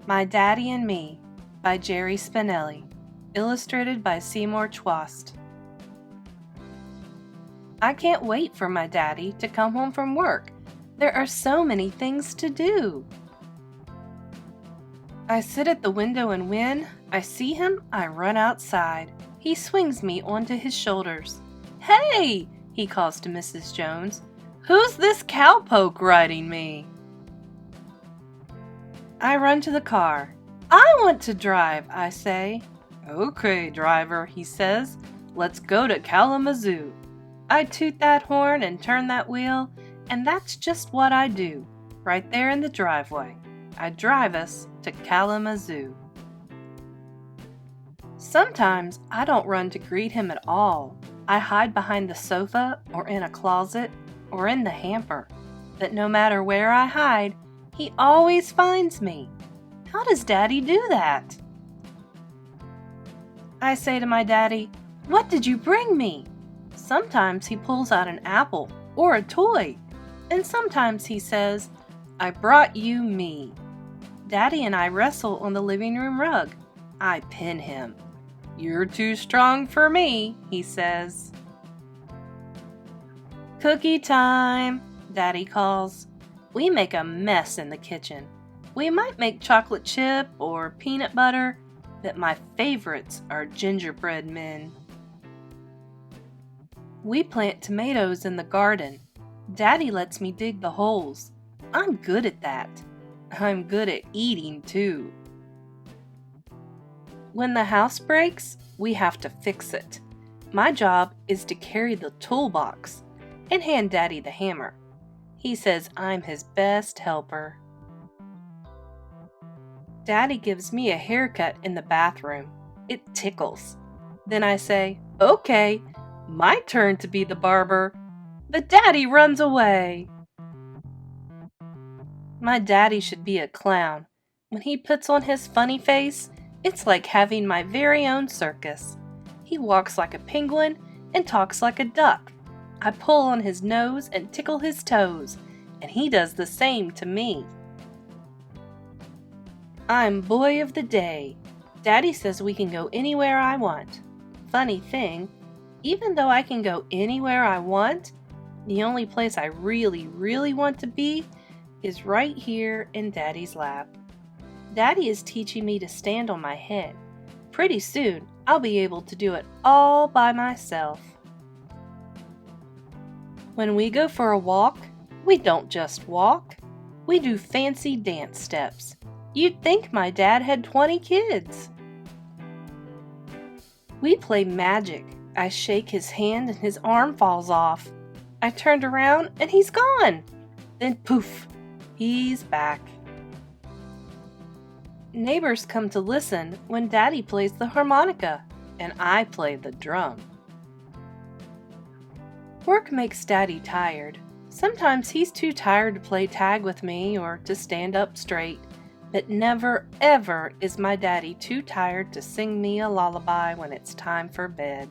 My Daddy and Me by Jerry Spinelli. Illustrated by Seymour Chwast. I can't wait for my daddy to come home from work. There are so many things to do. I sit at the window and when I see him, I run outside. He swings me onto his shoulders. "Hey!" he calls to Mrs. Jones. "Who's this cowpoke riding me?" I run to the car. "I want to drive," I say. "Okay, driver," he says. "Let's go to Kalamazoo." I toot that horn and turn that wheel, and that's just what I do, right there in the driveway. I drive us to Kalamazoo. Sometimes I don't run to greet him at all. I hide behind the sofa or in a closet or in the hamper. But no matter where I hide, he always finds me. How does Daddy do that? I say to my daddy, "What did you bring me?" Sometimes he pulls out an apple or a toy, and sometimes he says, "I brought you me." Daddy and I wrestle on the living room rug. I pin him. "You're too strong for me," he says. "Cookie time," Daddy calls. We make a mess in the kitchen. We might make chocolate chip or peanut butter, but my favorites are gingerbread men. We plant tomatoes in the garden. Daddy lets me dig the holes. I'm good at that. I'm good at eating too. When the house breaks, we have to fix it. My job is to carry the toolbox and hand Daddy the hammer. He says I'm his best helper. Daddy gives me a haircut in the bathroom. It tickles. Then I say, "Okay, my turn to be the barber." But Daddy runs away. My daddy should be a clown. When he puts on his funny face, it's like having my very own circus. He walks like a penguin and talks like a duck. I pull on his nose and tickle his toes, and he does the same to me. I'm boy of the day. Daddy says we can go anywhere I want. Funny thing, even though I can go anywhere I want, the only place I really want to be is right here in Daddy's lap. Daddy is teaching me to stand on my head. Pretty soon, I'll be able to do it all by myself. When we go for a walk, we don't just walk. We do fancy dance steps. You'd think my dad had 20 kids. We play magic. I shake his hand and his arm falls off. I turned around and he's gone. Then poof, he's back. Neighbors come to listen when Daddy plays the harmonica and I play the drum. Work makes Daddy tired. Sometimes he's too tired to play tag with me or to stand up straight, but never ever is my daddy too tired to sing me a lullaby when it's time for bed.